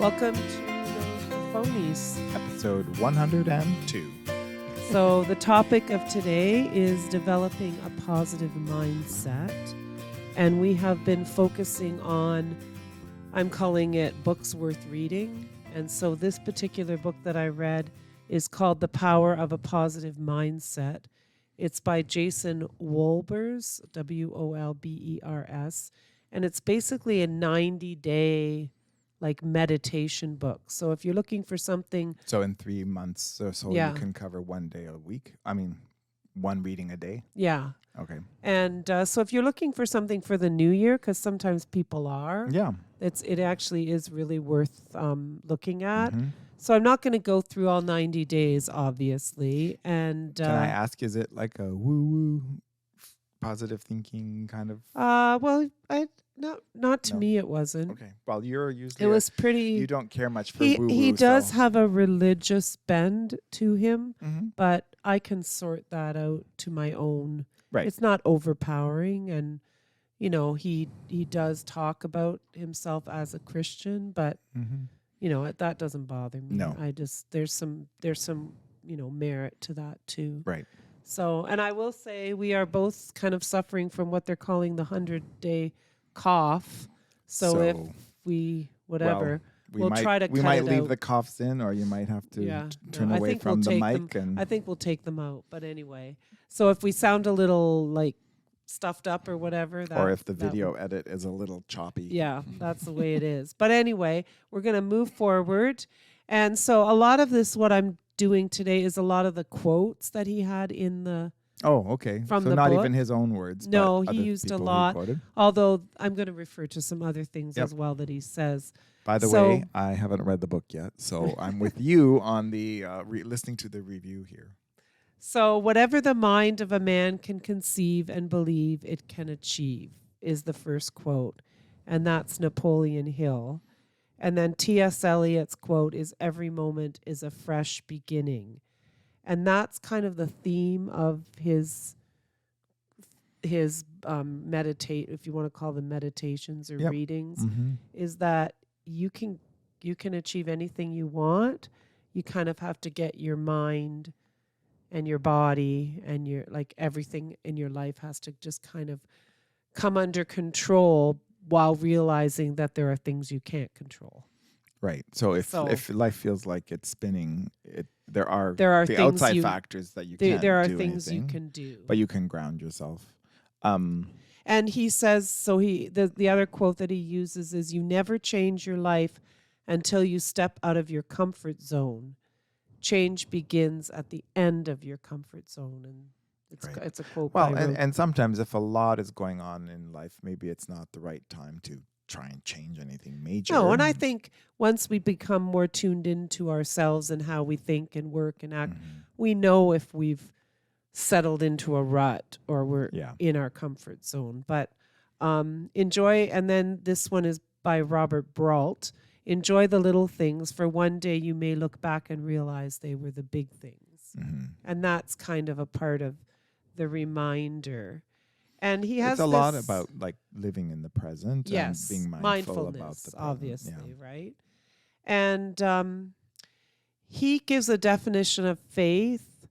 Welcome to the Phonies. Episode 102. So the topic of today is developing a positive mindset. And we have been focusing on, I'm calling it books worth reading. And so this particular book that I read is called The Power of a Positive Mindset. It's by Jason Wolbers, Wolbers. And it's basically a 90-day meditation book. So if you're looking for something... So in 3 months or so, Yeah. you can cover 1 day a week? I mean, one reading a day? Yeah. Okay. And so if you're looking for something for the new year, because sometimes people are, Yeah. it actually is really worth looking at. Mhm. So I'm not going to go through all 90 days, obviously. And Can I ask, is it like a woo-woo positive thinking kind of? Not to No. me, it wasn't. Okay. Well, you're usually... It was pretty... You don't care much for He woo-woo. does so. have a religious bend to him, Mhm. but I can sort that out to my own. Right. It's not overpowering, and he does talk about himself as a Christian, but Mhm. that doesn't bother me. No. There's some merit to that too. Right. So, and I will say we are both kind of suffering from what they're calling the 100-day cough. So if we whatever. We'll try to We cut might it leave out. the coughs in, or you might have to turn I away think from we'll the take mic. I think we'll take them out. But anyway, so if we sound a little stuffed up or whatever, or if the video edit is a little choppy. Yeah, that's the way it is. But anyway, we're going to move forward. And so a lot of this, what I'm doing today, is a lot of the quotes that he had in the... Oh, okay. From so the not book? even his own words. No, but he other used a people who lot. quoted. Although I'm going to refer to some other things Yep. as well that he says. By the So- way, I haven't read the book yet, so I'm with you on the listening to the review here. So whatever the mind of a man can conceive and believe, it can achieve, is the first quote. And that's Napoleon Hill. And then T.S. Eliot's quote is, every moment is a fresh beginning. And that's kind of the theme of his meditate, if you want to call them meditations or Yep. readings, Mm-hmm. is that you can achieve anything you want. You kind of have to get your mind and your body and your everything in your life has to just kind of come under control while realizing that there are things you can't control. Right. So if life feels like it's spinning, there are There are the things outside factors that you can't there are do things anything, you can do. but you can ground yourself. And he says, so the other quote that he uses is, you never change your life until you step out of your comfort zone. Change begins at the end of your comfort zone. And it's a quote. Well, by and sometimes if a lot is going on in life, maybe it's not the right time to try and change anything major. No, and I think once we become more tuned into ourselves and how we think and work and act, we know if we've settled into a rut or we're in our comfort zone. But enjoy, and then this one is by Robert Brault. Enjoy the little things, for one day you may look back and realize they were the big things. Mm-hmm. And that's kind of a part of the reminder. And he has it's a lot about living in the present and being mindful about the present. Obviously, right? And he gives a definition of faith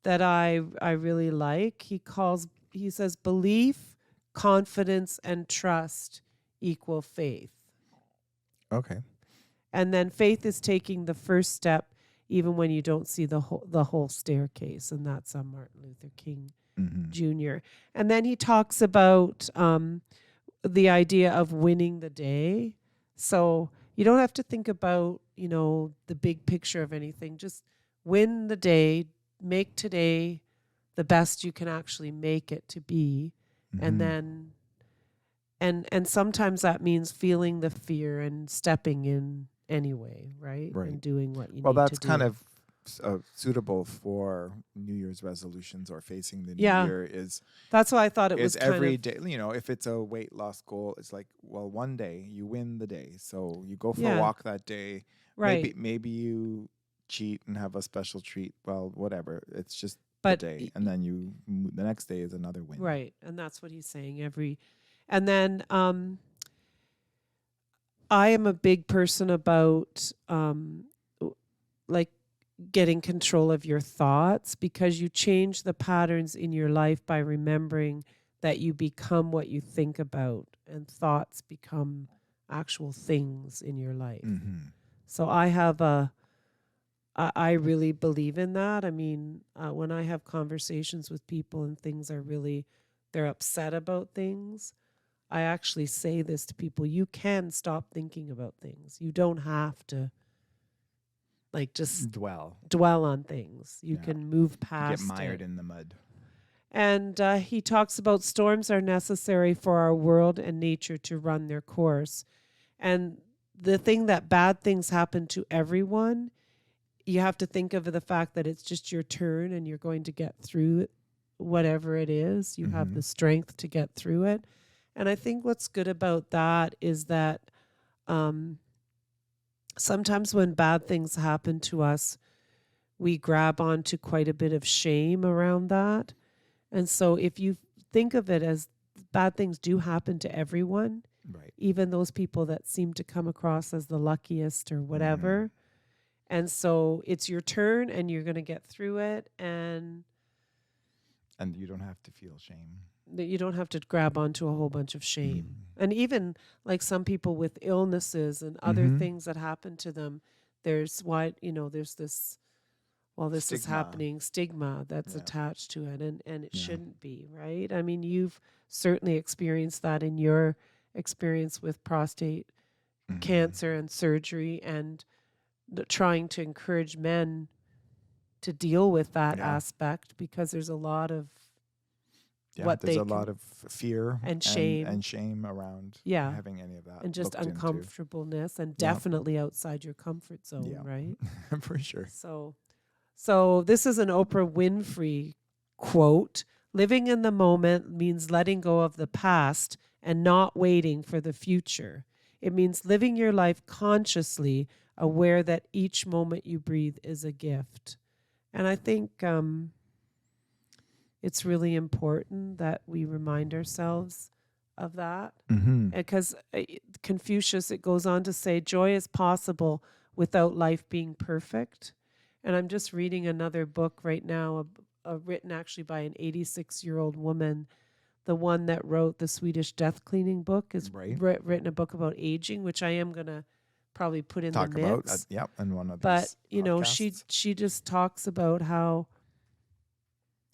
that I really like. He says belief, confidence, and trust equal faith. Okay. And then faith is taking the first step even when you don't see the whole staircase, and that's on Martin Luther King Jr. And then he talks about the idea of winning the day. So you don't have to think about, the big picture of anything. Just win the day, make today the best you can actually make it to be. And then and sometimes that means feeling the fear and stepping in anyway, right? And doing what you need to do. Well, that's kind of suitable for New Year's resolutions or facing the new year. That's why I thought it was every day. If it's a weight loss goal, it's like, well, one day you win the day, so you go for a walk that day. Right. Maybe you cheat and have a special treat. Well, whatever. It's just the day, and then the next day is another win. Right, and that's what he's saying. And then I am a big person about like getting control of your thoughts, because you change the patterns in your life by remembering that you become what you think about, and thoughts become actual things in your life. Mm-hmm. So I really believe in that. I mean, when I have conversations with people and things are really, they're upset about things, I actually say this to people: you can stop thinking about things. You don't have to like just dwell on things. You can move past get mired it. in the mud. And he talks about storms are necessary for our world and nature to run their course. And the thing that bad things happen to everyone, you have to think of the fact that it's just your turn and you're going to get through it, whatever it is. You have the strength to get through it. And I think what's good about that is that sometimes when bad things happen to us, we grab onto quite a bit of shame around that. And so if you think of it as bad things do happen to everyone, right, even those people that seem to come across as the luckiest or whatever. And so it's your turn and you're going to get through it. And you don't have to feel shame. That you don't have to grab onto a whole bunch of shame. And even like some people with illnesses and other things that happen to them, there's there's this, well, this is happening, stigma that's attached to it, and it shouldn't be, right? I mean, you've certainly experienced that in your experience with prostate cancer and surgery, and trying to encourage men to deal with that aspect, because there's a lot of there's a lot of fear and shame around having any of that, and just uncomfortableness, and definitely outside your comfort zone, right? For sure. So this is an Oprah Winfrey quote: living in the moment means letting go of the past and not waiting for the future. It means living your life consciously, aware that each moment you breathe is a gift. And I think it's really important that we remind ourselves of that. Because Confucius, it goes on to say, joy is possible without life being perfect. And I'm just reading another book right now, written actually by an 86-year-old woman. The one that wrote the Swedish death cleaning book is written a book about aging, which I am going to probably put in the mix. And one of these. But podcasts. she just talks about how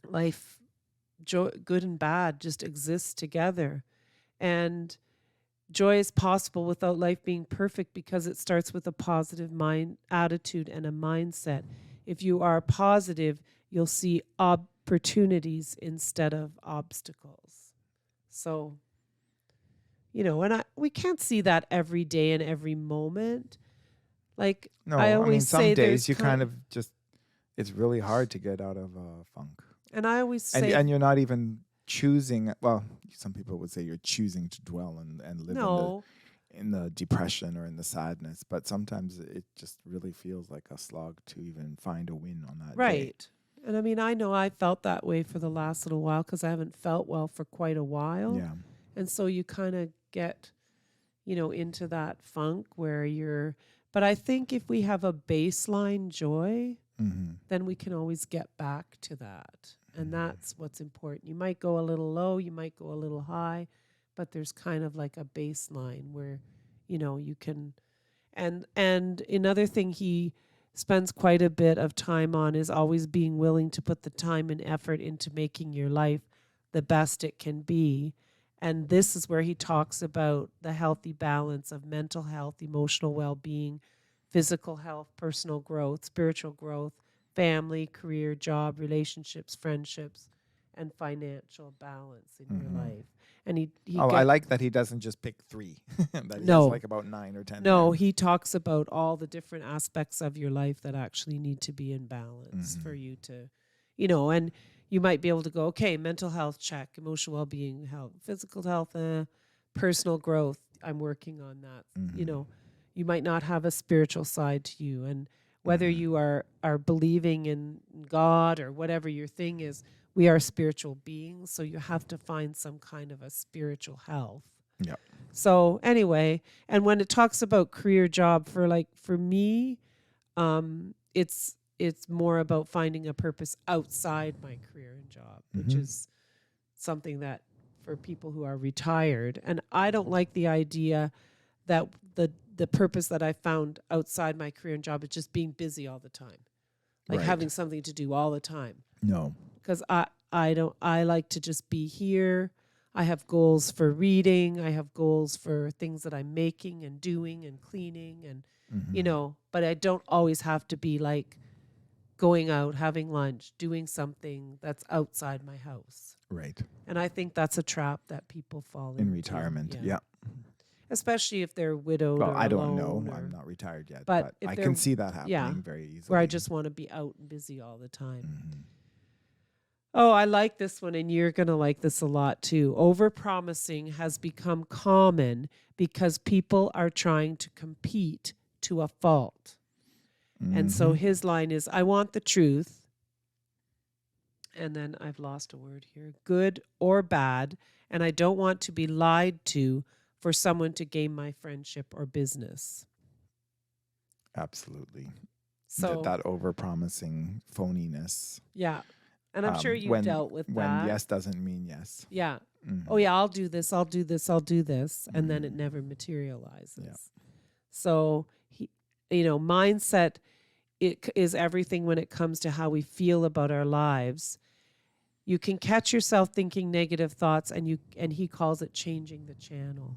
life, good and bad, just exists together, and joy is possible without life being perfect, because it starts with a positive attitude and a mindset. If you are positive, you'll see opportunities instead of obstacles. So, and we can't see that every day and every moment. Like, no, I always some say days you kind of just, it's really hard to get out of a funk. And I always say, and you're not even choosing. Well, some people would say you're choosing to dwell and live in the depression or in the sadness, but sometimes it just really feels like a slog to even find a win on that day. And I mean, I know I felt that way for the last little while, because I haven't felt well for quite a while. Yeah. And so you kind of get, into that funk where but I think if we have a baseline joy, then we can always get back to that. And that's what's important. You might go a little low, you might go a little high, but there's kind of like a baseline where, you can. And another thing he spends quite a bit of time on is always being willing to put the time and effort into making your life the best it can be. And this is where he talks about the healthy balance of mental health, emotional well-being, physical health, personal growth, spiritual growth, family, career, job, relationships, friendships, and financial balance in your life. And he I like that he doesn't just pick 3. That he has like about 9 or 10. No, he talks about all the different aspects of your life that actually need to be in balance for you to, and you might be able to go, okay, mental health, check, emotional well-being, health, physical health, personal growth, I'm working on that. You might not have a spiritual side to you, and whether you are believing in God or whatever your thing is, we are spiritual beings, so you have to find some kind of a spiritual health. Yeah. So anyway, and when it talks about career job for me, it's more about finding a purpose outside my career and job, which is something that for people who are retired. And I don't like the idea that the purpose that I found outside my career and job is just being busy all the time, like having something to do all the time. No. Because I like to just be here. I have goals for reading. I have goals for things that I'm making and doing and cleaning and, but I don't always have to be like going out, having lunch, doing something that's outside my house. Right. And I think that's a trap that people fall into. In retirement. Yeah. Especially if they're widowed or I don't alone. know. I'm not retired yet. But I can see that happening very easily. Where I just want to be out and busy all the time. Oh, I like this one, and you're going to like this a lot too. Overpromising has become common because people are trying to compete to a fault. And so his line is, I want the truth. And then I've lost a word here. Good or bad. And I don't want to be lied to for someone to gain my friendship or business. Absolutely. So that overpromising phoniness. Yeah. And I'm sure you've dealt with that. When yes doesn't mean yes. Yeah. Oh, yeah, I'll do this, I'll do this, I'll do this. And then it never materializes. Yeah. So, mindset is everything when it comes to how we feel about our lives. You can catch yourself thinking negative thoughts, and he calls it changing the channel.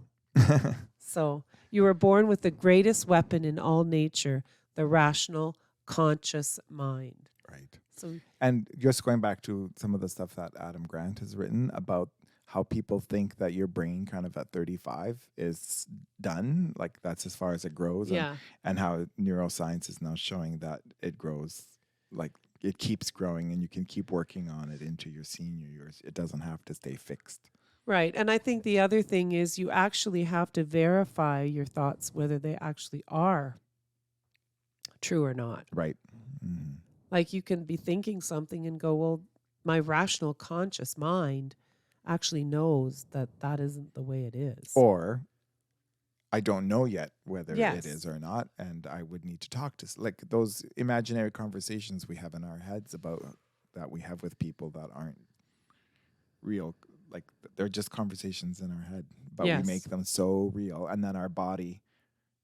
So, you were born with the greatest weapon in all nature, the rational, conscious mind. Right. So, and just going back to some of the stuff that Adam Grant has written about how people think that your brain kind of at 35 is done, like that's as far as it grows. And how neuroscience is now showing that it grows, like it keeps growing and you can keep working on it into your senior years. It doesn't have to stay fixed. Right. And I think the other thing is you actually have to verify your thoughts, whether they actually are true or not. Right. Mm-hmm. Like you can be thinking something and go, well, my rational conscious mind actually knows that that isn't the way it is. Or I don't know yet whether it is or not, and I would need to talk to, like those imaginary conversations we have in our heads about that we have with people that aren't real, like they're just conversations in our head, but we make them so real, and then our body,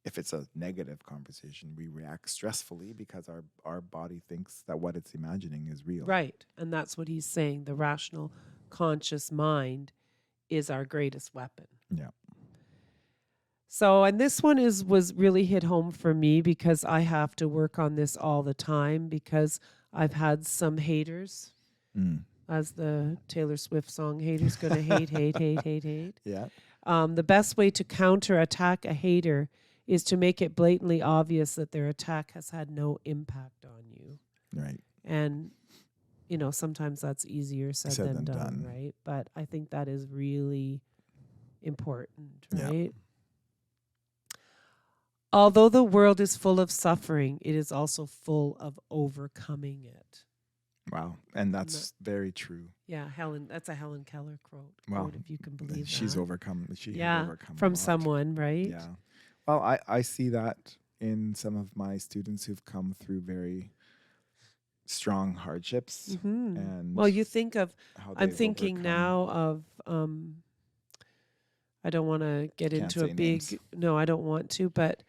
if it's a negative conversation, we react stressfully because our body thinks that what it's imagining is real. Right, and that's what he's saying. The rational conscious mind is our greatest weapon. Yeah. So, and this one was really hit home for me because I have to work on this all the time because I've had some haters, as the Taylor Swift song, haters gonna hate, hate, hate, hate, hate. Yeah. The best way to counterattack a hater is to make it blatantly obvious that their attack has had no impact on you. Right. And sometimes that's easier said than done, right? But I think that is really important, right? Yeah. Although the world is full of suffering, it is also full of overcoming it. Wow. And that's very true. Yeah, that's a Helen Keller quote. Wow. If you can believe she's that. overcome. She has overcome from someone, right? Yeah. Well, I see that in some of my students who've come through very strong hardships. Mm-hmm. And well, you think of, I'm thinking now of, I don't want to get into a big, names. No, I don't want to, but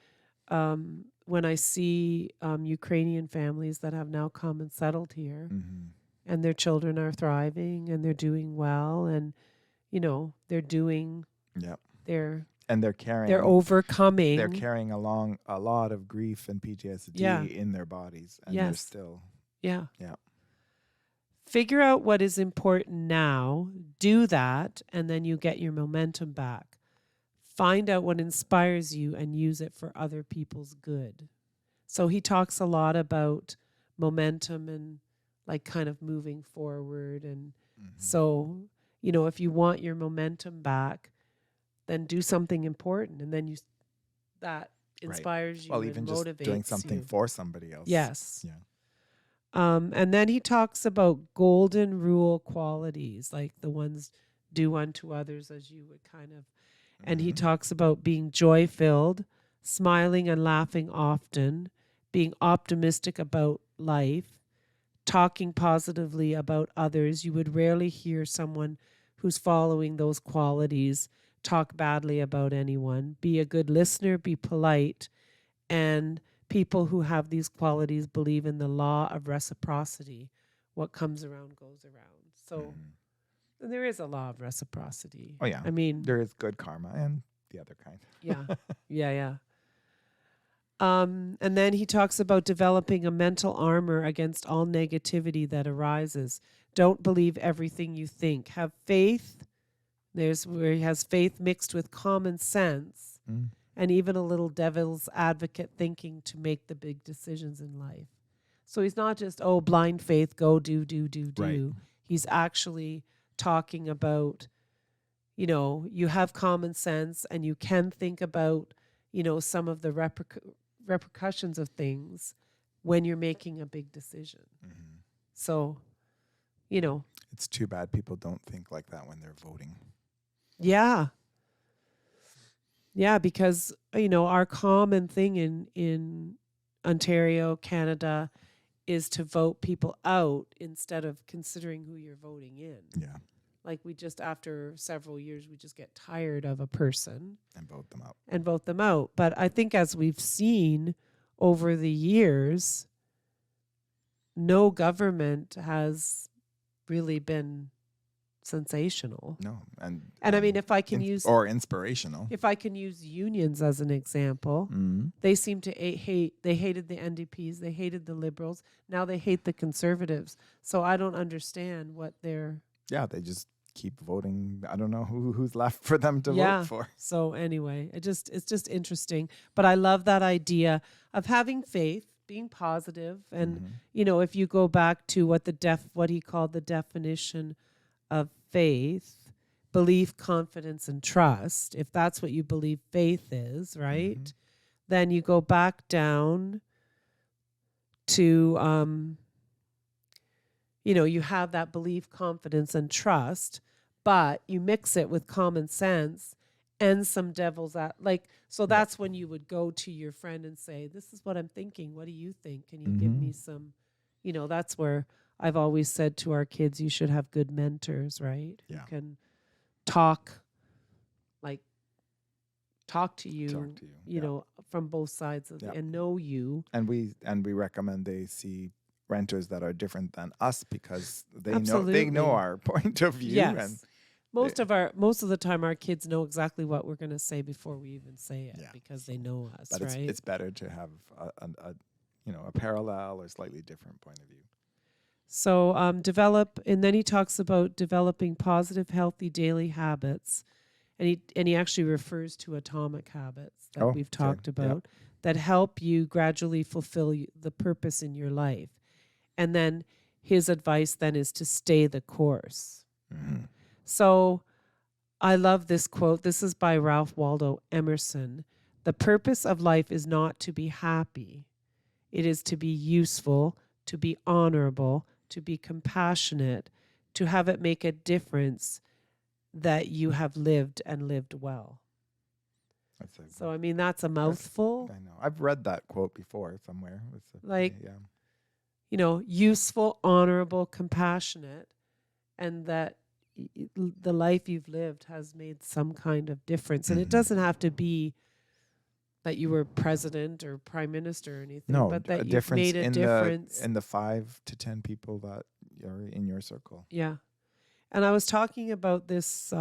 when I see Ukrainian families that have now come and settled here and their children are thriving and they're doing well and, they're doing and they're overcoming. They're carrying along a lot of grief and PTSD in their bodies and they're still. Yeah. Figure out what is important now, do that, and then you get your momentum back. Find out what inspires you and use it for other people's good. So he talks a lot about momentum and like kind of moving forward. And so, if you want your momentum back, then do something important. And then that inspires you and even motivates just doing something for somebody else. Yes. Yeah. And then he talks about golden rule qualities, like the ones do unto others as you would kind of. And he talks about being joy-filled, smiling and laughing often, being optimistic about life, talking positively about others. You would rarely hear someone who's following those qualities talk badly about anyone. Be a good listener, be polite, and people who have these qualities believe in the law of reciprocity. What comes around goes around. So there is a law of reciprocity. Oh yeah. I mean, there is good karma and the other kind. yeah. And then he talks about developing a mental armor against all negativity that arises. Don't believe everything you think. Have faith. There's where he has faith mixed with common sense and even a little devil's advocate thinking to make the big decisions in life. So he's not just, blind faith, go do. Right. He's actually talking about, you have common sense and you can think about, some of the repercussions of things when you're making a big decision. So, it's too bad people don't think like that when they're voting. Yeah, because our common thing in Ontario, Canada, is to vote people out instead of considering who you're voting in. Yeah. Like we just, after several years, we just get tired of a person and vote them out. But I think as we've seen over the years, no government has really been sensational. No. And I mean, if I can use... Or inspirational. If I can use unions as an example, they seem to hate... They hated the NDPs. They hated the Liberals. Now they hate the Conservatives. So I don't understand what they're... Yeah, they just keep voting. I don't know who's left for them to vote for. So anyway, it's just interesting. But I love that idea of having faith, being positive, and if you go back to what he called the definition of faith, belief, confidence, and trust. If that's what you believe faith is, right? Then you go back down to you have that belief, confidence, and trust, but you mix it with common sense and some devil's so that's when you would go to your friend and say, this is what I'm thinking. What do you think? Can you give me some, that's where I've always said to our kids, you should have good mentors, right? Yeah. Who can talk to you, from both sides of and know you. And we recommend they see renters that are different than us because they know our point of view. Yes. And most of the time our kids know exactly what we're going to say before we even say it because they know us, but right? It's better to have a parallel or slightly different point of view. So and then he talks about developing positive, healthy daily habits. And he actually refers to atomic habits that we've talked about that help you gradually fulfill the purpose in your life. And then his advice then is to stay the course. So I love this quote. This is by Ralph Waldo Emerson. The purpose of life is not to be happy. It is to be useful, to be honorable, to be compassionate, to have it make a difference that you have lived and lived well. So, I mean, that's a mouthful. I know. I've read that quote before somewhere. Useful, honorable, compassionate, and that the life you've lived has made some kind of difference. And it doesn't have to be that you were president or prime minister or anything, but that you've made a difference in the 5 to 10 people that are in your circle. Yeah. And I was talking about this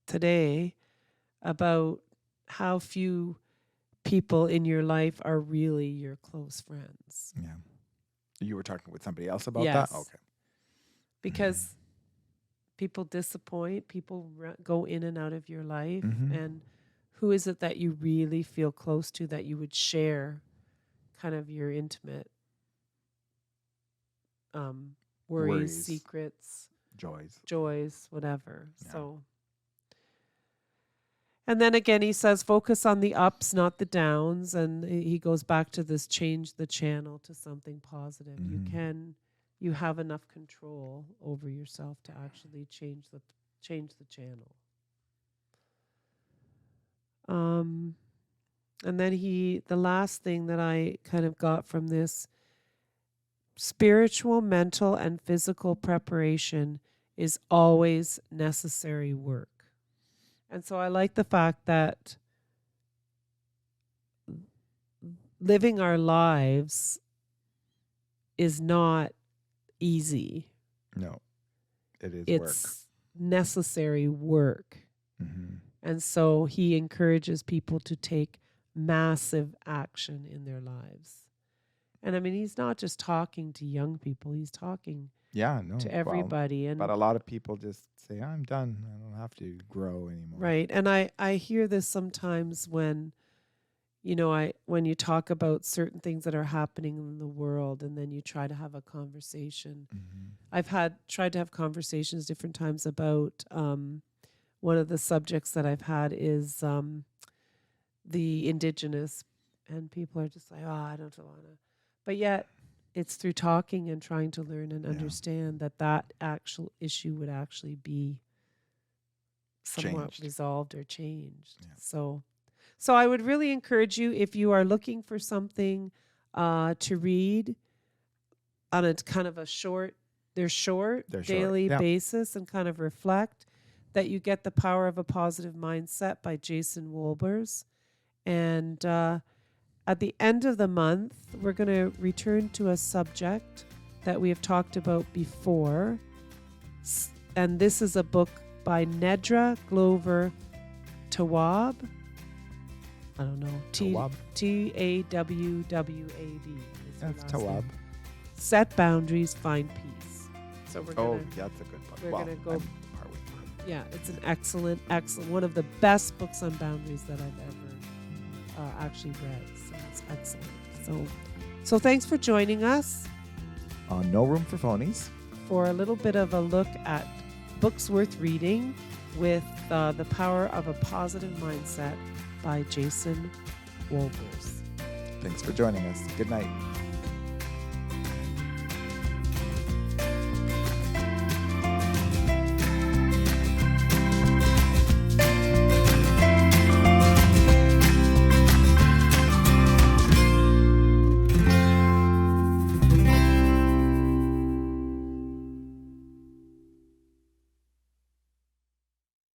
today, about how few people in your life are really your close friends. Yeah. You were talking with somebody else about that? Okay. Because people disappoint, people go in and out of your life. And who is it that you really feel close to, that you would share kind of your intimate worries, secrets, joys, whatever. Yeah. So, and then again, he says, focus on the ups, not the downs. And he goes back to this, change the channel to something positive. You have enough control over yourself to actually change the channel. And then the last thing that I kind of got from this, spiritual, mental, and physical preparation is always necessary work. And so I like the fact that living our lives is not easy. No, it is it's necessary work. Mm-hmm. And so he encourages people to take massive action in their lives. And I mean, he's not just talking to young people, he's talking to everybody. But a lot of people just say, I'm done. I don't have to grow anymore. Right. And I hear this sometimes when, when you talk about certain things that are happening in the world and then you try to have a conversation. Mm-hmm. I've tried to have conversations different times about one of the subjects that I've had is the Indigenous, and people are just like, I don't want to. But yet it's through talking and trying to learn and understand that actual issue would actually be somewhat resolved or changed. Yeah. So I would really encourage you, if you are looking for something to read on a kind of a short daily basis and kind of reflect, that you get The Power of a Positive Mindset by Jason Wolbers. And at the end of the month, we're going to return to a subject that we have talked about before. And this is a book by Nedra Glover Tawwab. I don't know. Tawwab. That's Tawwab. Set Boundaries, Find Peace. So we're going to... that's a good book. We're going to go... Yeah, it's an excellent, one of the best books on boundaries that I've ever actually read. So it's excellent. So thanks for joining us on No Room for Phonies for a little bit of a look at books worth reading with The Power of a Positive Mindset by Jason Wolbers. Thanks for joining us. Good night.